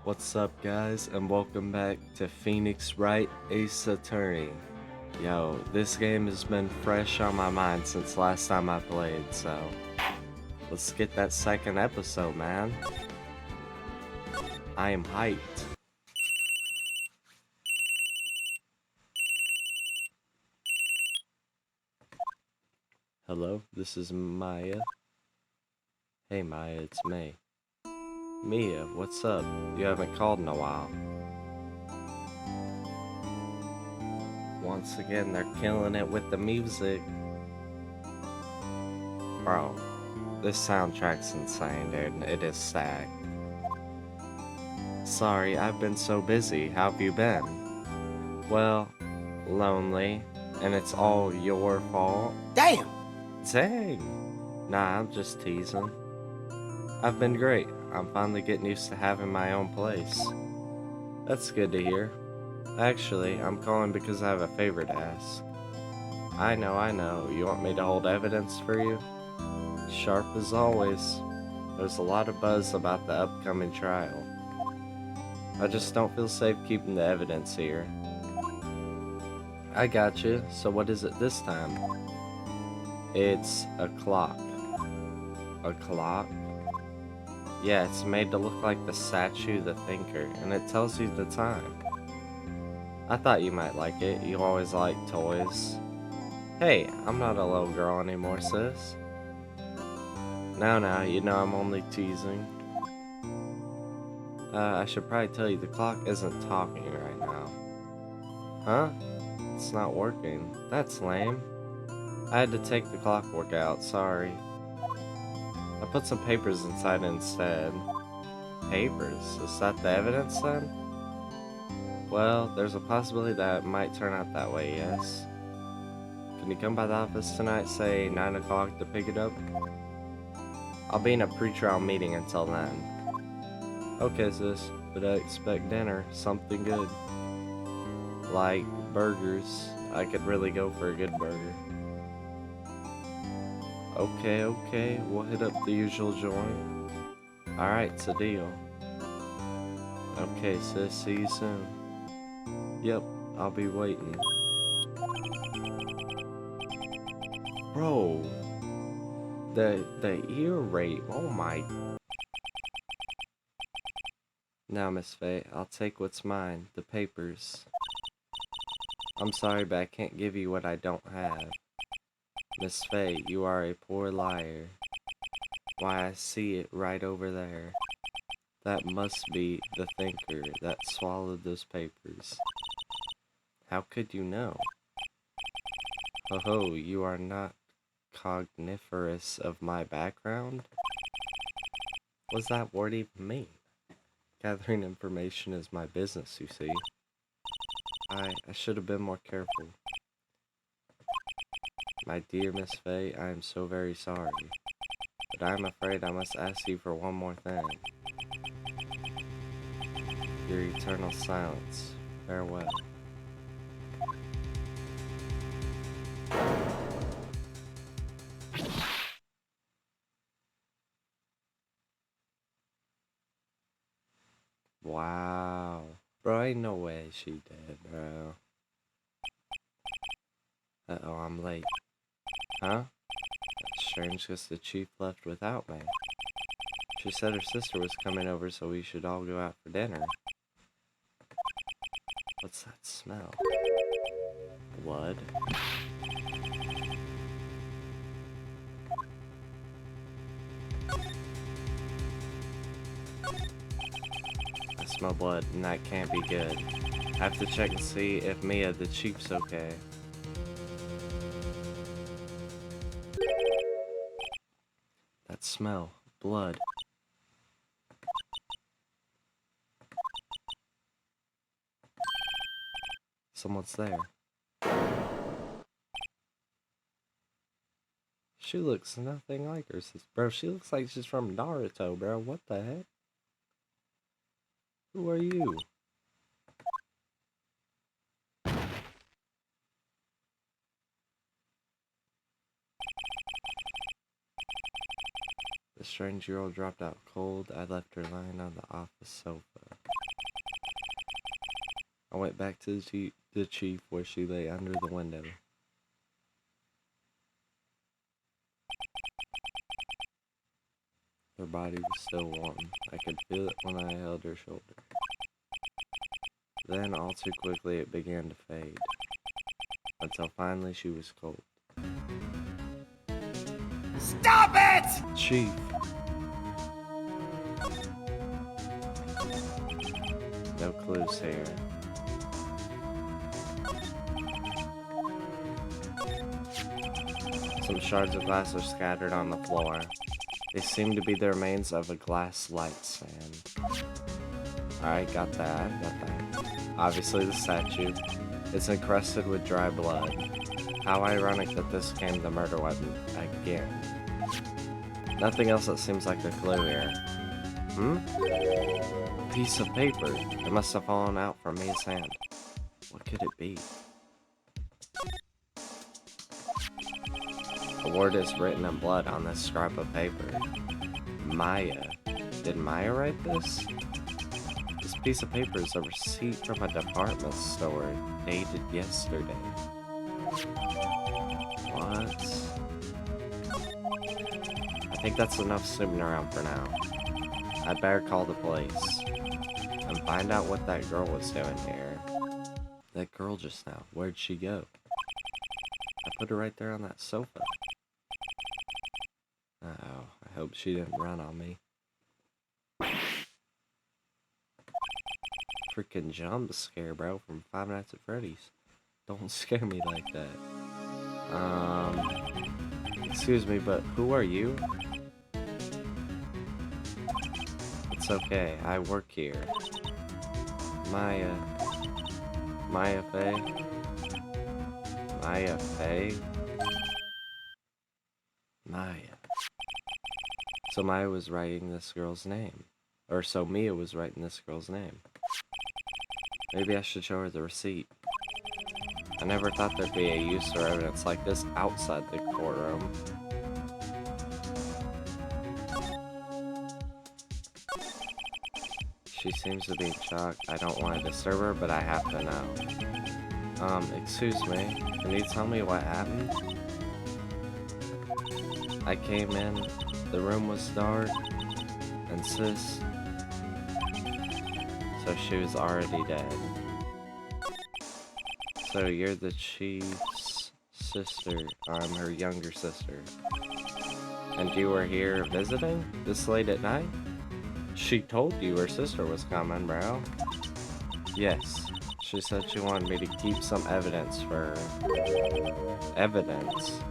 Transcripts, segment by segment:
What's up, guys, and welcome back to Phoenix Wright Ace Attorney. Yo, this game has been fresh on my mind since last time I played, so let's get that second episode, man. I am hyped. Hello, this is Maya. Hey Maya, it's me. Mia, what's up? You haven't called in a while. Once again, they're killing it with the music. Bro, this soundtrack's insane, dude. It is stacked. Sorry, I've been so busy. How have you been? Well, lonely, and it's all your fault. Damn! Dang! Nah, I'm just teasing. I've been great. I'm finally getting used to having my own place. That's good to hear. Actually, I'm calling because I have a favor to ask. I know. You want me to hold evidence for you? Sharp as always. There's a lot of buzz about the upcoming trial. I just don't feel safe keeping the evidence here. I got you. So what is it this time? It's a clock. A clock? Yeah, it's made to look like the statue, the thinker, and it tells you the time. I thought you might like it. You always like toys. Hey, I'm not a little girl anymore, sis. No, you know I'm only teasing. I should probably tell you the clock isn't talking right now. Huh? It's not working. That's lame. I had to take the clockwork out, sorry. I put some papers inside instead. Papers? Is that the evidence then? Well, there's a possibility that it might turn out that way, yes. Can you come by the office tonight, say 9 o'clock to pick it up? I'll be in a pre-trial meeting until then. Okay, sis, but I expect dinner, something good. Like burgers. I could really go for a good burger. Okay, we'll hit up the usual joint. Alright, it's a deal. Okay, sis, see you soon. Yep, I'll be waiting. Bro, the ear rape, oh my. Now, Miss Faye, I'll take what's mine, the papers. I'm sorry, but I can't give you what I don't have. Miss Faye, you are a poor liar. Why, I see it right over there. That must be the thinker that swallowed those papers. How could you know? Oh, you are not cogniferous of my background? What's that word even mean? Gathering information is my business, you see. I should have been more careful. My dear Miss Faye, I am so very sorry. But I am afraid I must ask you for one more thing. Your eternal silence. Farewell. Wow. Bro, ain't no way she did, bro. Uh-oh, I'm late. Huh? That's strange because the chief left without me. She said her sister was coming over, so we should all go out for dinner. What's that smell? Blood? I smell blood, and that can't be good. I have to check and see if Mia, the chief's okay. That smell. Blood. Someone's there. She looks nothing like her sister. Bro, she looks like she's from Naruto, bro. What the heck? Who are you? The strange girl dropped out cold. I left her lying on the office sofa. I went back to the chief where she lay under the window. Her body was still warm. I could feel it when I held her shoulder. Then, all too quickly, it began to fade. Until finally she was cold. Stop it! Chief. No clues here. Some shards of glass are scattered on the floor. They seem to be the remains of a glass light stand. Alright, got that. Obviously the statue. It's encrusted with dry blood. How ironic that this became the murder weapon again. Nothing else that seems like a clue here. Piece of paper. It must have fallen out from Mia's hand. What could it be? A word is written in blood on this scrap of paper. Maya. Did Maya write this? This piece of paper is a receipt from a department store dated yesterday. What? I think that's enough snooping around for now. I'd better call the police and find out what that girl was doing here. That girl just now, where'd she go? I put her right there on that sofa. Uh-oh, I hope she didn't run on me. Freaking jump scare, bro, from Five Nights at Freddy's. Don't scare me like that. Excuse me, but who are you? It's okay, I work here. Maya Faye? Maya Faye? Maya. So Maya was writing this girl's name. Or so Mia was writing this girl's name. Maybe I should show her the receipt. I never thought there'd be a use for evidence like this outside the courtroom. She seems to be shocked. I don't want to disturb her, but I have to know. Excuse me. Can you tell me what happened? I came in, the room was dark, and sis... So she was already dead. So you're the chief's sister. I'm her younger sister. And you were here visiting? This late at night? She told you her sister was coming, bro. Yes. She said she wanted me to keep some evidence for her. Evidence?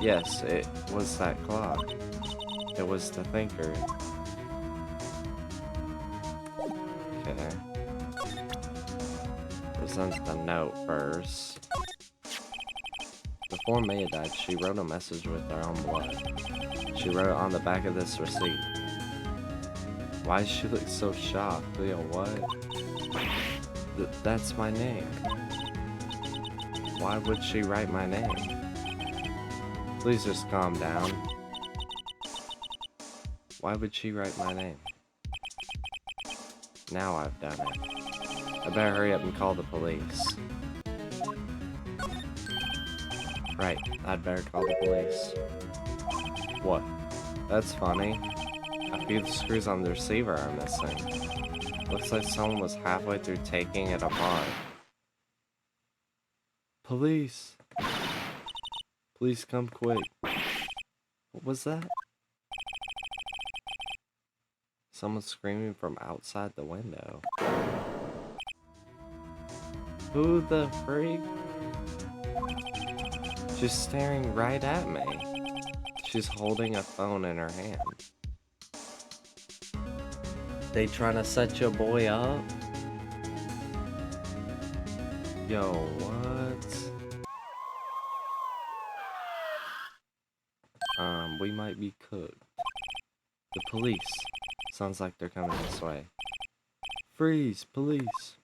Yes, it was that clock. It was the thinker. Okay. Present the note first. Before Maya died, she wrote a message with her own blood. She wrote it on the back of this receipt. Why does she look so shocked? Yo, what? That's my name. Why would she write my name? Please just calm down. Why would she write my name? Now I've done it. I better hurry up and call the police. Right, I'd better call the police. What? That's funny. A few of the screws on the receiver are missing. Looks like someone was halfway through taking it apart. Police! Please come quick. What was that? Someone screaming from outside the window. Who the freak? She's staring right at me. She's holding a phone in her hand. They trying to set your boy up? Yo, what? We might be cooked. The police. Sounds like they're coming this way. Freeze, police.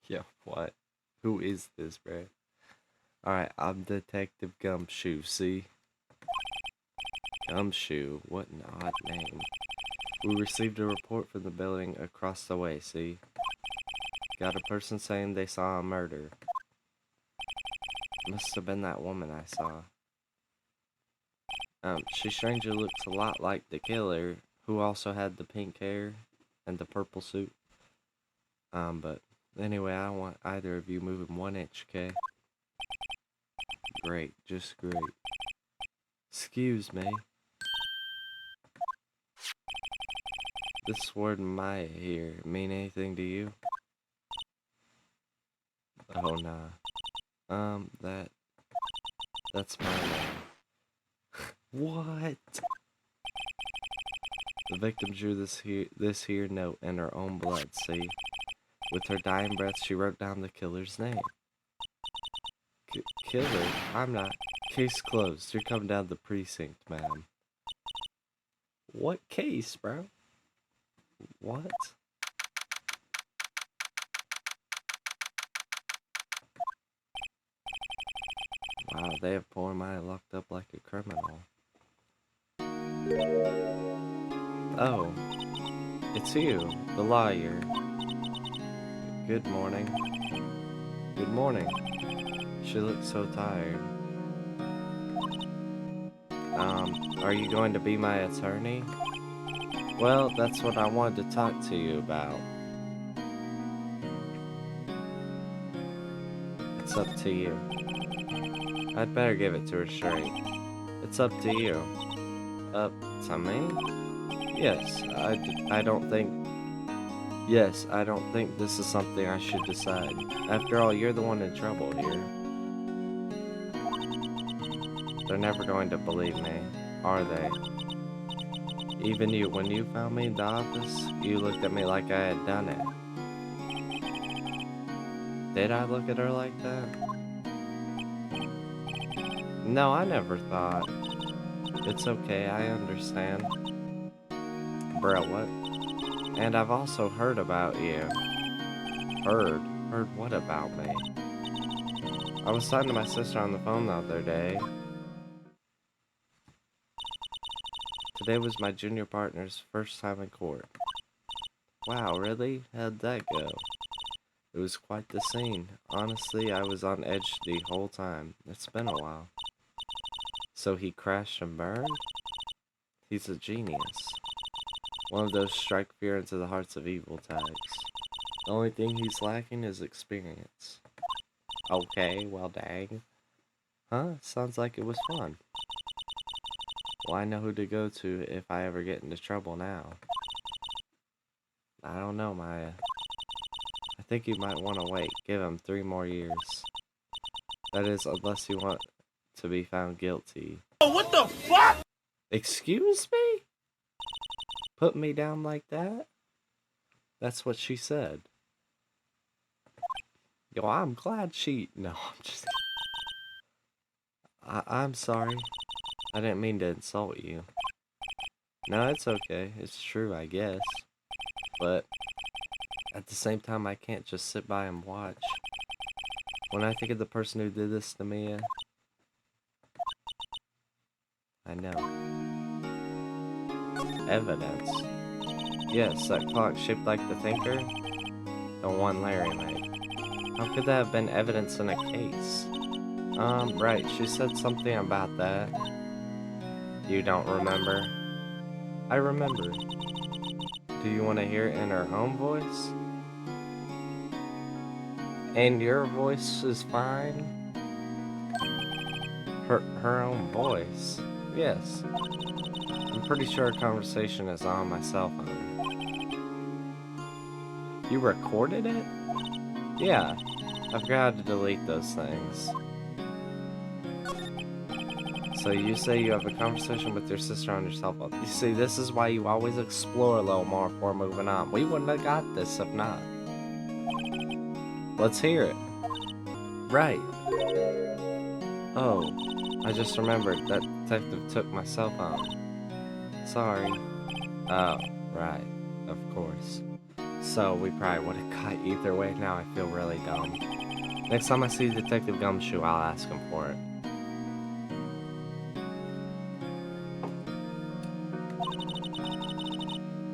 Yo, what? Who is this, bro? Alright, I'm Detective Gumshoe, see? Gumshoe, what an odd name. We received a report from the building across the way, see? Got a person saying they saw a murder. Must have been that woman I saw. She strangely looks a lot like the killer, who also had the pink hair and the purple suit. But anyway, I don't want either of you moving 1 inch, okay? Great, just great. Excuse me. This word Maya here mean anything to you? Oh, nah. That's my name. What? The victim drew this here note in her own blood, see? With her dying breath, she wrote down the killer's name. Killer? I'm not. Case closed. You're coming down to the precinct, ma'am. What case, bro? What? Wow, they have poor Maya locked up like a criminal. Oh, it's you, the lawyer. Good morning. Good morning. She looks so tired. Are you going to be my attorney? Well, that's what I wanted to talk to you about. It's up to you. I'd better give it to her straight. It's up to you. Up to me? Yes, I don't think... Yes, I don't think this is something I should decide. After all, you're the one in trouble here. They're never going to believe me, are they? Even you, when you found me in the office, you looked at me like I had done it. Did I look at her like that? No, I never thought. It's okay, I understand. Bruh, what? And I've also heard about you. Heard? Heard what about me? I was talking to my sister on the phone the other day. Today was my junior partner's first time in court. Wow, really? How'd that go? It was quite the scene. Honestly, I was on edge the whole time. It's been a while. So he crashed and burned? He's a genius. One of those strike fear into the hearts of evil types. The only thing he's lacking is experience. Okay, well dang. Huh? Sounds like it was fun. Well, I know who to go to if I ever get into trouble now. I don't know, Maya. I think you might want to wait. Give him 3 more years. That is, unless you want to be found guilty. Oh, what the fuck? Excuse me? Put me down like that? That's what she said. Yo, I'm glad she... No, I'm just... I'm sorry. I didn't mean to insult you. No, it's okay. It's true, I guess. But at the same time, I can't just sit by and watch. When I think of the person who did this to me, I know. Evidence. Yes, that clock shaped like the thinker. The one Larry made. How could that have been evidence in a case? Right, she said something about that. You don't remember? I remember. Do you want to hear it in her own voice? And your voice is fine? Her own voice? Yes. I'm pretty sure our conversation is on my cell phone. You recorded it? Yeah. I forgot to delete those things. So you say you have a conversation with your sister on your cell phone. You see, this is why you always explore a little more before moving on. We wouldn't have got this if not. Let's hear it. Right. Oh, I just remembered that detective took my cell phone. Sorry. Oh, right. Of course. So we probably would have got either way. Now I feel really dumb. Next time I see Detective Gumshoe, I'll ask him for it.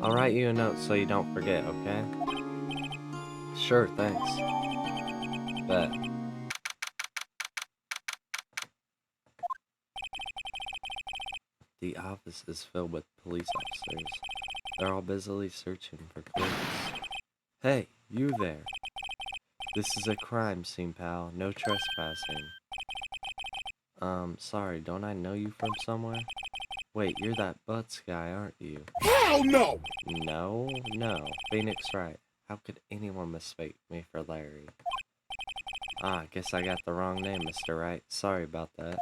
I'll write you a note so you don't forget, okay? Sure, thanks. Bet. The office is filled with police officers. They're all busily searching for clues. Hey, you there. This is a crime scene, pal. No trespassing. Sorry, don't I know you from somewhere? Wait, you're that Butts guy, aren't you? Hell no! No. Phoenix Wright. How could anyone mistake me for Larry? Ah, guess I got the wrong name, Mr. Wright. Sorry about that.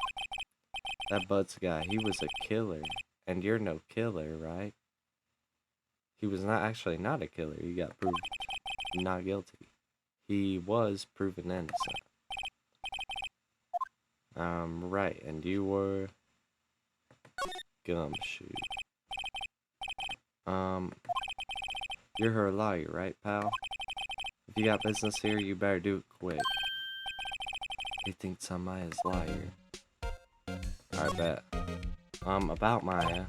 That Butts guy, he was a killer. And you're no killer, right? He was not a killer. He got proved not guilty. He was proven innocent. Right, and you were... Gumshoe. You're her lawyer, right, pal? If you got business here, you better do it quick. He thinks I'm Maya's lawyer. I bet. About Maya.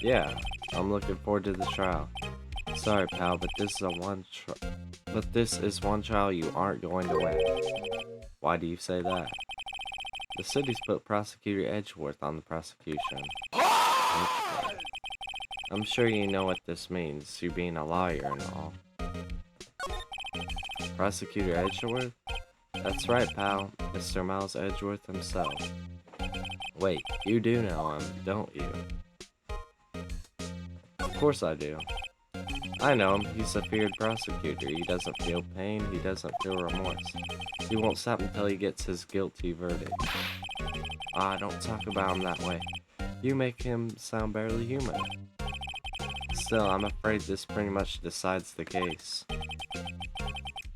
Yeah, I'm looking forward to the trial. Sorry, pal, but this is one trial you aren't going to win. Why do you say that? The city's put Prosecutor Edgeworth on the prosecution. Okay. I'm sure you know what this means, you being a lawyer and all. Prosecutor Edgeworth? That's right, pal. Mr. Miles Edgeworth himself. Wait, you do know him, don't you? Of course I do. I know him. He's a feared prosecutor. He doesn't feel pain. He doesn't feel remorse. He won't stop until he gets his guilty verdict. Ah, don't talk about him that way. You make him sound barely human. Still, I'm afraid this pretty much decides the case.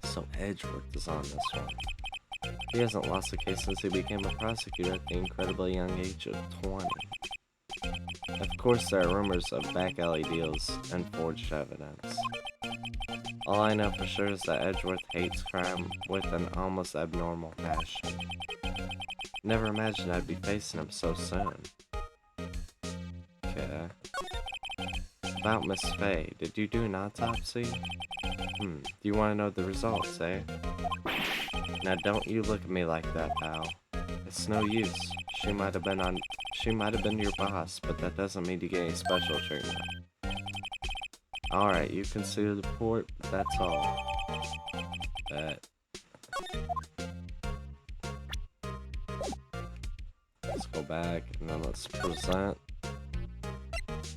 So Edgeworth is on this one. He hasn't lost a case since he became a prosecutor at the incredibly young age of 20. Of course, there are rumors of back alley deals and forged evidence. All I know for sure is that Edgeworth hates crime with an almost abnormal passion. Never imagined I'd be facing him so soon. Okay. About Miss Faye, did you do an autopsy? Do you want to know the results, eh? Now don't you look at me like that, pal. It's no use. She might have been your boss, but that doesn't mean you get any special treatment. Alright, you can see the report, but that's all. Bet. Let's go back, and then let's present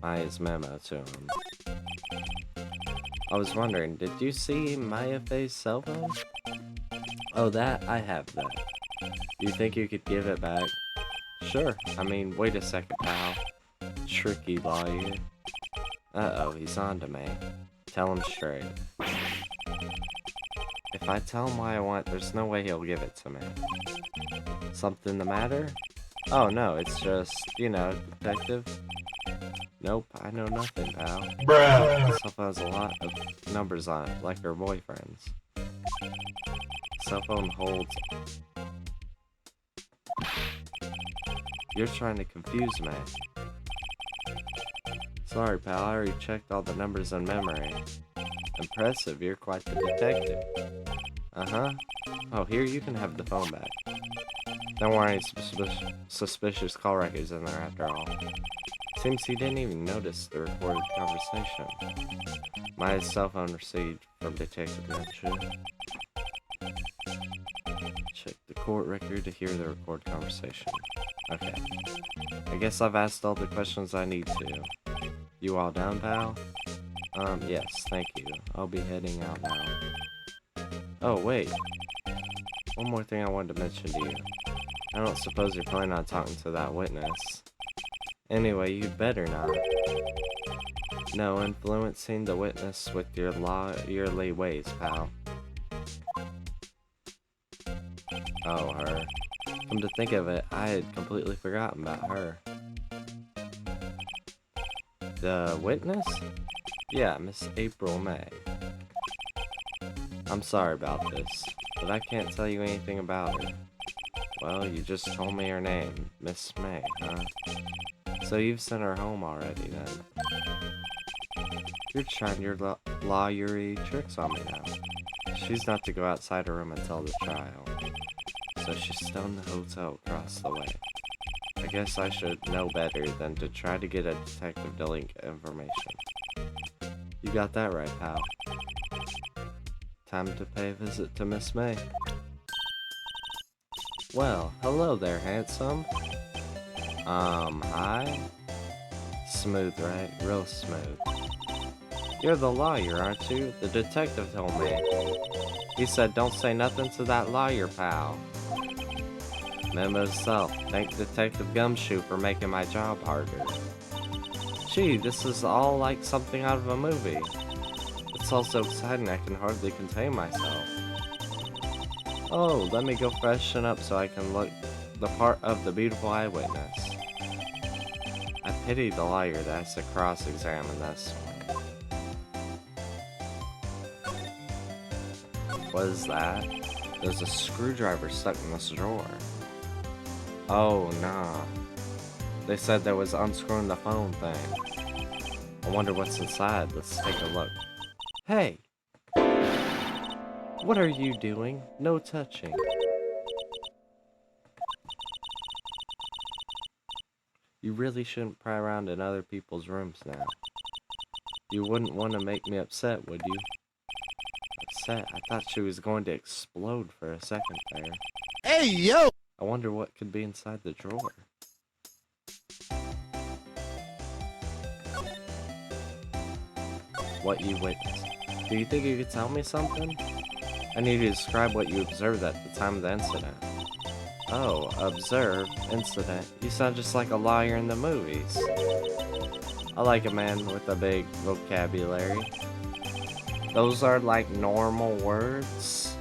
Maya's memo to him. I was wondering, did you see Maya Faye's cell phone? Oh, that? I have that. You think you could give it back? Sure. I mean, wait a second, pal. Tricky lawyer. Uh-oh, he's on to me. Tell him straight. If I tell him what I want, there's no way he'll give it to me. Something the matter? Oh, no, it's just, you know, detective. Nope, I know nothing, pal. Bruh. Cell phone has a lot of numbers on it, like her boyfriend's. Cell phone holds... You're trying to confuse me. Sorry, pal, I already checked all the numbers in memory. Impressive, you're quite the detective. Uh-huh. Oh, here, you can have the phone back. Don't worry, suspicious call records in there after all. Seems he didn't even notice the recorded conversation. My cell phone received from Detective Mention. Check the court record to hear the recorded conversation. Okay. I guess I've asked all the questions I need to. You all down, pal? Yes, thank you. I'll be heading out now. Oh, wait. One more thing I wanted to mention to you. I don't suppose you're planning on talking to that witness. Anyway, you'd better not. No, influencing the witness with your lawyerly ways, pal. Oh, her. Come to think of it, I had completely forgotten about her. The witness? Yeah, Miss April May. I'm sorry about this, but I can't tell you anything about her. Well, you just told me her name, Miss May, huh? So you've sent her home already, then? You're trying your lawyery tricks on me now. She's not to go outside her room until the trial. So she's still in the hotel across the way. I guess I should know better than to try to get a detective to link information. You got that right, pal. Time to pay a visit to Miss May. Well, hello there, handsome. Hi? Smooth, right? Real smooth. You're the lawyer, aren't you? The detective told me. He said don't say nothing to that lawyer, pal. Memo self. Thank Detective Gumshoe for making my job harder. Gee, this is all like something out of a movie. It's all so exciting I can hardly contain myself. Oh, let me go freshen up so I can look the part of the beautiful eyewitness. I pity the lawyer that has to cross-examine this one. What is that? There's a screwdriver stuck in this drawer. Oh, nah. They said there was unscrewing the phone thing. I wonder what's inside. Let's take a look. Hey! What are you doing? No touching. You really shouldn't pry around in other people's rooms now. You wouldn't want to make me upset, would you? Upset? I thought she was going to explode for a second there. Hey, yo! I wonder what could be inside the drawer. What you witnessed. Do you think you could tell me something? I need you to describe what you observed at the time of the incident. Oh, observed? Incident? You sound just like a liar in the movies. I like a man with a big vocabulary. Those are like normal words.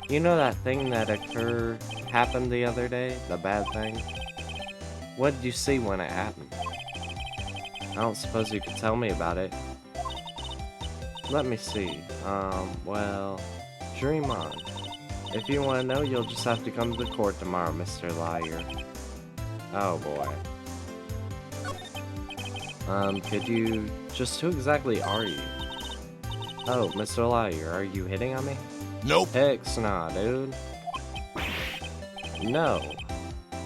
You know that thing that happened the other day? The bad thing? What did you see when it happened? I don't suppose you could tell me about it. Let me see. Well, dream on. If you want to know, you'll just have to come to the court tomorrow, Mr. Liar. Oh boy. Could you... Just who exactly are you? Oh, Mr. Liar, are you hitting on me? Nope. Heck nah, dude. No.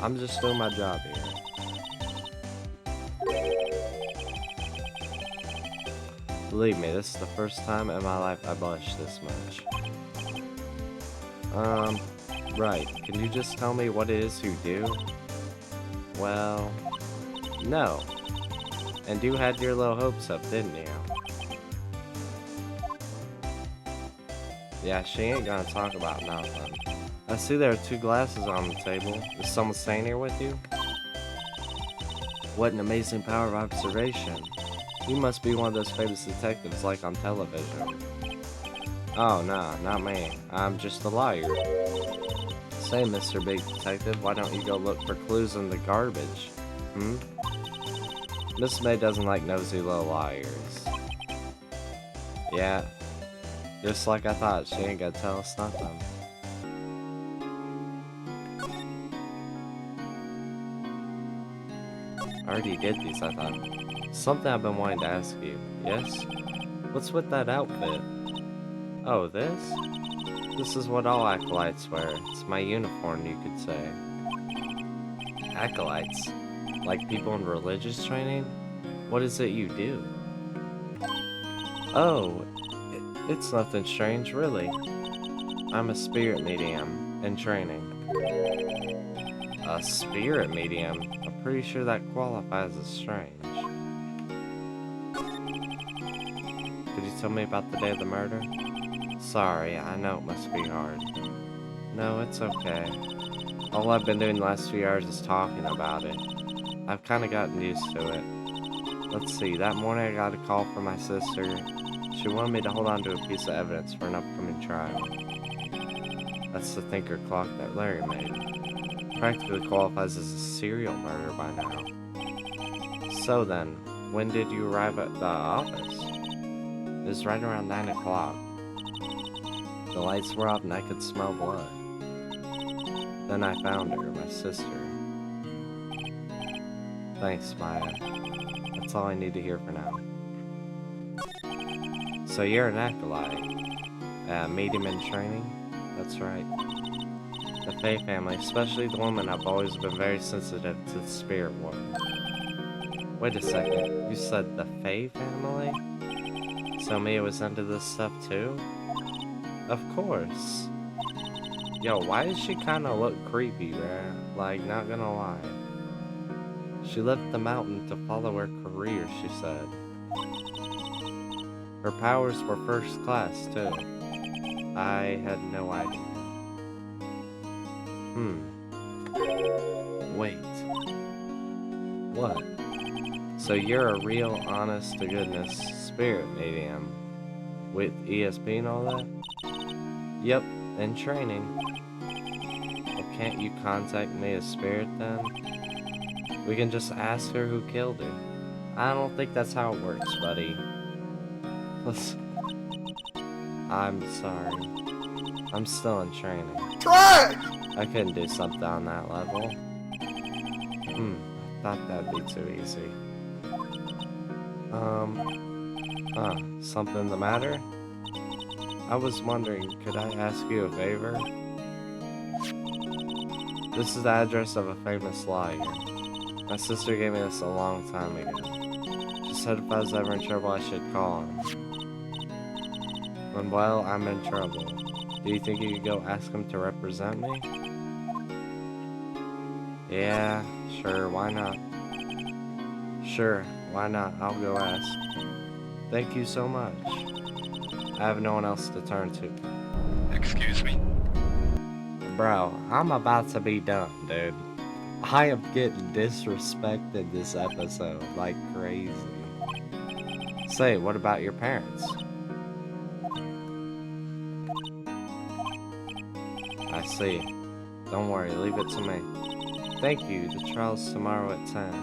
I'm just doing my job here. Believe me, this is the first time in my life I blushed this much. Right. Can you just tell me what it is you do? Well, no. And you had your little hopes up, didn't you? Yeah, she ain't gonna talk about nothing. I see there are 2 glasses on the table. Is someone staying here with you? What an amazing power of observation. You must be one of those famous detectives like on television. Oh, no, not me. I'm just a liar. Say, Mr. Big Detective, why don't you go look for clues in the garbage? Miss May doesn't like nosy little liars. Yeah, just like I thought, she ain't gonna tell us nothing. I already did these, I thought. Something I've been wanting to ask you. Yes? What's with that outfit? Oh, this? This is what all acolytes wear. It's my uniform, you could say. Acolytes? Like people in religious training? What is it you do? Oh, it's nothing strange, really. I'm a spirit medium in training. A spirit medium? I'm pretty sure that qualifies as strange. Could you tell me about the day of the murder? Sorry, I know it must be hard. No, it's okay. All I've been doing the last few hours is talking about it. I've kind of gotten used to it. Let's see, that morning I got a call from my sister. She wanted me to hold on to a piece of evidence for an upcoming trial. That's the thinker clock that Larry made. Practically qualifies as a serial murder by now. So then, when did you arrive at the office? It was right around 9 o'clock. The lights were off and I could smell blood. Then I found her, my sister. Thanks, Maya. That's all I need to hear for now. So you're an acolyte. Medium in training? That's right. The Fae family, especially the woman, I've always been very sensitive to the spirit world. Wait a second, you said the Fae family? So Mia was into this stuff too? Of course. Yo, why does she kinda look creepy, bruh? Like, not gonna lie. She left the mountain to follow her career, she said. Her powers were first class, too. I had no idea. Wait. What? So you're a real, honest-to-goodness spirit medium? With ESP and all that? Yep, in training. Well, can't you contact me as spirit then? We can just ask her who killed her. I don't think that's how it works, buddy. Listen. I'm sorry. I'm still in training. Try! I couldn't do something on that level. Thought that'd be too easy. Something the matter? I was wondering, could I ask you a favor? This is the address of a famous lawyer. My sister gave me this a long time ago. She said if I was ever in trouble, I should call him. When, well, I'm in trouble. Do you think you could go ask him to represent me? Yeah, sure, why not? Sure, why not? I'll go ask. Thank you so much. I have no one else to turn to. Excuse me? Bro, I'm about to be done, dude. I am getting disrespected this episode like crazy. Say, what about your parents? I see. Don't worry, leave it to me. Thank you, the trial's tomorrow at 10.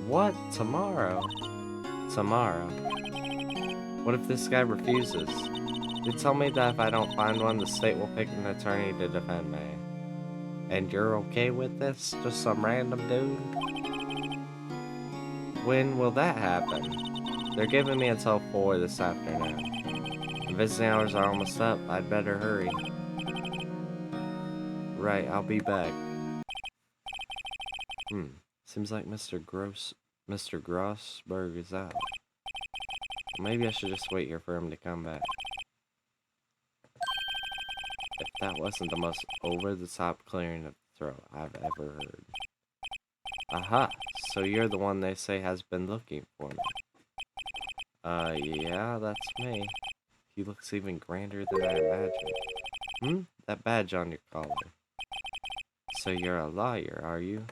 What? Tomorrow? Tomorrow? What if this guy refuses? They tell me that if I don't find one, the state will pick an attorney to defend me. And you're okay with this? Just some random dude? When will that happen? They're giving me until 4 this afternoon. The visiting hours are almost up. I'd better hurry. Right, I'll be back. Seems like Mr. Grossberg is out. Maybe I should just wait here for him to come back. If that wasn't the most over-the-top clearing of the throat I've ever heard. Aha! So you're the one they say has been looking for me. Yeah, that's me. He looks even grander than I imagined. That badge on your collar. So you're a lawyer, are you?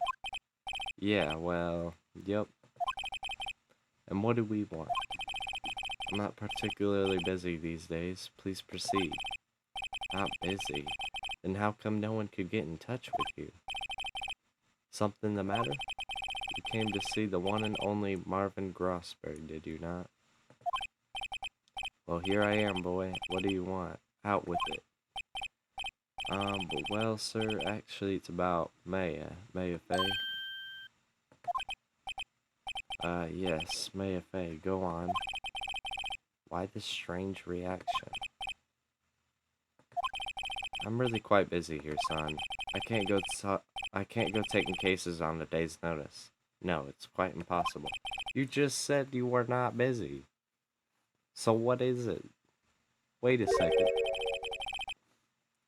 Yeah, well, yep. And what do we want? I'm not particularly busy these days. Please proceed. Not busy? Then how come no one could get in touch with you? Something the matter? You came to see the one and only Marvin Grossberg, did you not? Well, here I am, boy. What do you want? Out with it. Well, sir, actually, it's about Maya Faye. Yes, Maya Faye, go on. Why this strange reaction? I'm really quite busy here, son. I can't go taking cases on a day's notice. No, it's quite impossible. You just said you were not busy. So what is it? Wait a second.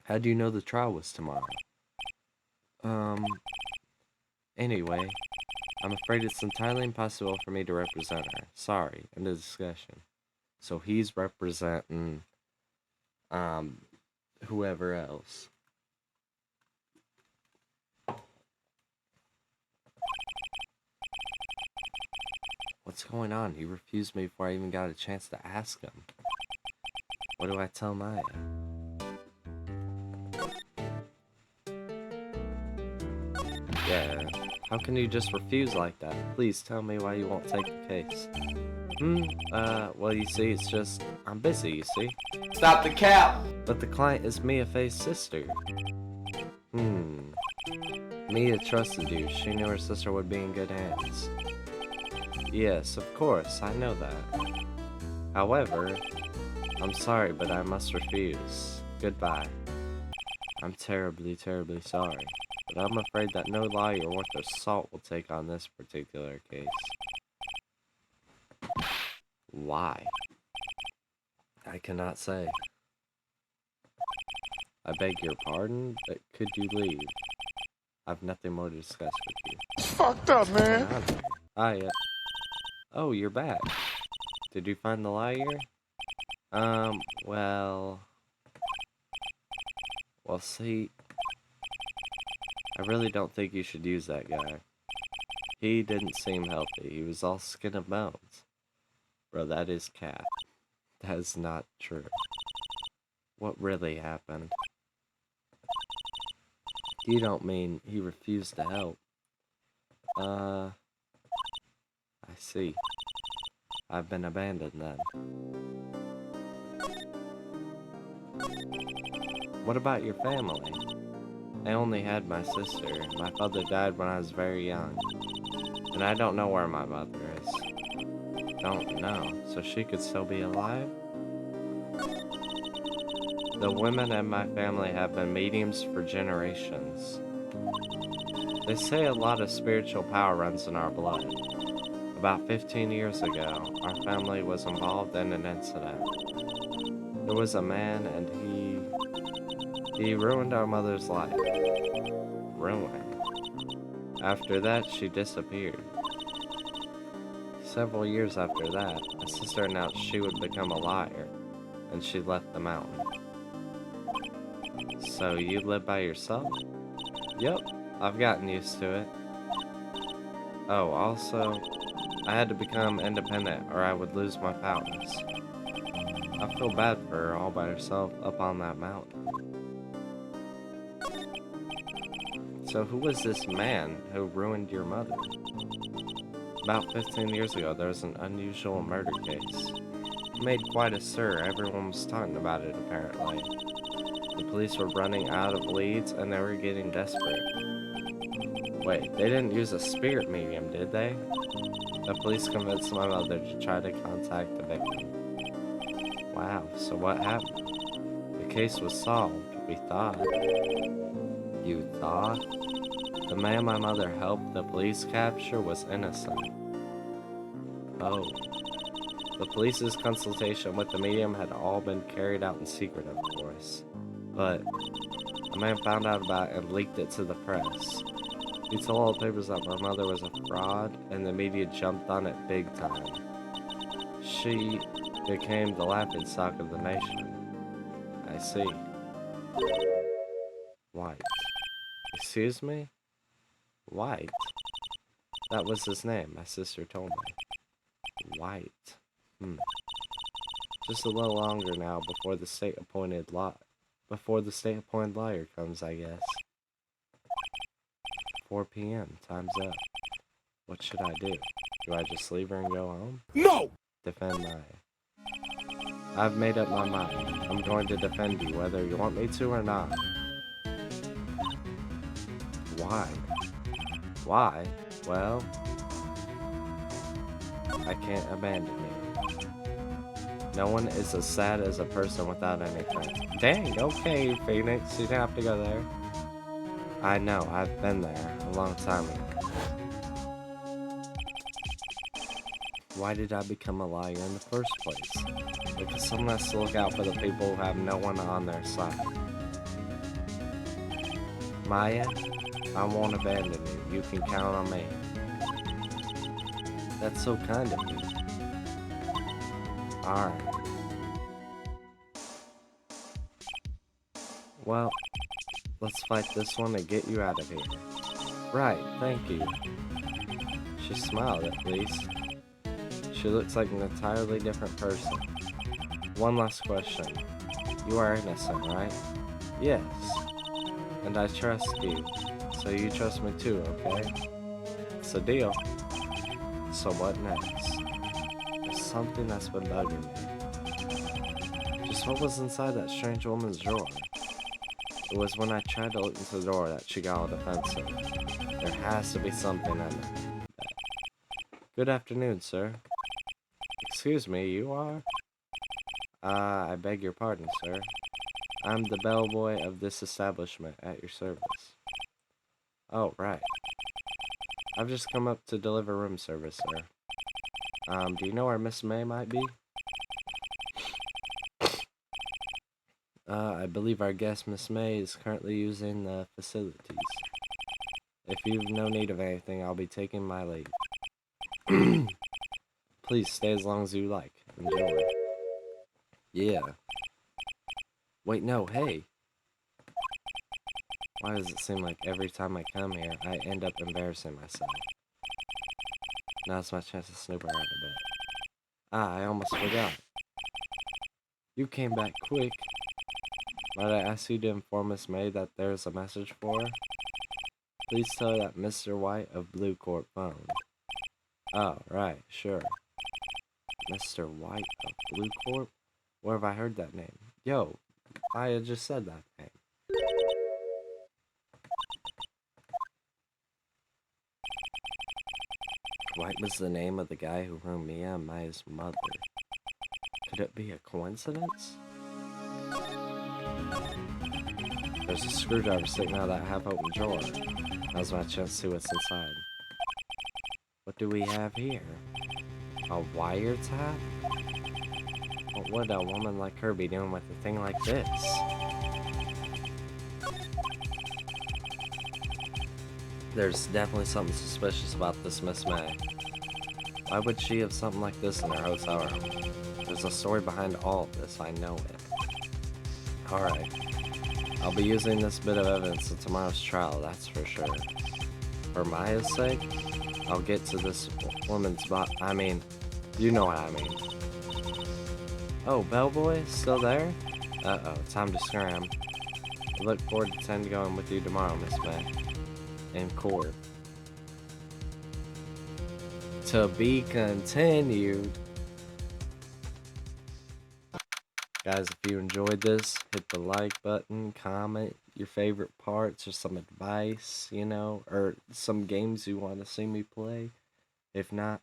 How do you know the trial was tomorrow? Anyway, I'm afraid it's entirely impossible for me to represent her. Sorry, end of discussion. So he's representing, whoever else. What's going on? He refused me before I even got a chance to ask him. What do I tell Maya? Yeah, how can you just refuse like that? Please tell me why you won't take the case. Well, you see, it's just, I'm busy, you see? Stop the cap! But the client is Mia Faye's sister. Mia trusted you. She knew her sister would be in good hands. Yes, of course, I know that. However, I'm sorry, but I must refuse. Goodbye. I'm terribly, terribly sorry, but I'm afraid that no lawyer worth their salt will take on this particular case. Why? I cannot say. I beg your pardon, but could you leave? I've nothing more to discuss with you. It's fucked up, man. Yeah. Oh, you're back. Did you find the lawyer? Well, see, I really don't think you should use that guy. He didn't seem healthy. He was all skin and bones. Bro, that is cap. That is not true. What really happened? You don't mean he refused to help? I see. I've been abandoned then. What about your family? I only had my sister. My father died when I was very young. And I don't know where my mother is. Don't know. So she could still be alive? The women in my family have been mediums for generations. They say a lot of spiritual power runs in our blood. About 15 years ago, our family was involved in an incident. There was a man and he ruined our mother's life. Ruined. After that, she disappeared. Several years after that, my sister announced she would become a liar, and she left the mountain. So you live by yourself? Yep, I've gotten used to it. Oh, also, I had to become independent or I would lose my powers. I feel bad for her all by herself up on that mountain. So who was this man who ruined your mother? About 15 years ago, there was an unusual murder case. It made quite a stir. Everyone was talking about it, apparently. The police were running out of leads, and they were getting desperate. Wait, they didn't use a spirit medium, did they? The police convinced my mother to try to contact the victim. Wow, so what happened? The case was solved, we thought. You thought? The man my mother helped the police capture was innocent. Oh. The police's consultation with the medium had all been carried out in secret, of course. But a man found out about it and leaked it to the press. He told all the papers that my mother was a fraud, and the media jumped on it big time. She became the laughingstock of the nation. I see. White. Excuse me? White? That was his name, my sister told me. White. Just a little longer now before the state-appointed lawyer comes, I guess. 4 p.m. Time's up. What should I do? Do I just leave her and go home? No! Defend Maya. I've made up my mind. I'm going to defend you whether you want me to or not. Why? Why? Well, I can't abandon you. No one is as sad as a person without any friends. Dang, okay, Phoenix, you didn't have to go there. I know, I've been there a long time ago. Why did I become a liar in the first place? Because someone has to look out for the people who have no one on their side. Maya, I won't abandon you. You can count on me. That's so kind of you. Alright. Well, let's fight this one and get you out of here. Right, thank you. She smiled at least. She looks like an entirely different person. One last question. You are innocent, right? Yes. And I trust you. So you trust me too, okay? It's a deal. So what next? There's something that's been bugging me. Just what was inside that strange woman's drawer? It was when I tried to look into the door that she got all defensive. There has to be something in there. Good afternoon, sir. Excuse me, you are? I beg your pardon, sir. I'm the bellboy of this establishment at your service. Oh, right. I've just come up to deliver room service, sir. Do you know where Miss May might be? I believe our guest, Miss May, is currently using the facilities. If you've no need of anything, I'll be taking my leave. Please stay as long as you like. Enjoy. Yeah. Wait, no, hey. Why does it seem like every time I come here, I end up embarrassing myself? Now's my chance to snoop around a bit. Ah, I almost forgot. You came back quick. Might I ask you to inform Miss May that there's a message for her? Please tell her that Mr. White of Blue Corp phoned. Oh, right, sure. Mr. White of Blue Corp? Where have I heard that name? Yo, I had just said that name. White was the name of the guy who ruined Mia and Maya's mother. Could it be a coincidence? There's a screwdriver sitting out of that half-open drawer. Now's my chance to see what's inside. What do we have here? A wiretap? What would a woman like her be doing with a thing like this? There's definitely something suspicious about this Miss May. Why would she have something like this in her hotel room? There's a story behind all of this, I know it. Alright. I'll be using this bit of evidence in tomorrow's trial, that's for sure. For Maya's sake, I'll get to this woman's you know what I mean. Oh, bellboy, still there? Uh-oh, time to scram. I look forward to going with you tomorrow, Miss May. In court. To be continued. Guys, if you enjoyed this, hit the like button, comment your favorite parts or some advice, or some games you want to see me play. If not,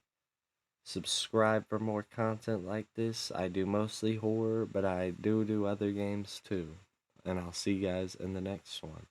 subscribe for more content like this. I do mostly horror, but I do other games too. And I'll see you guys in the next one.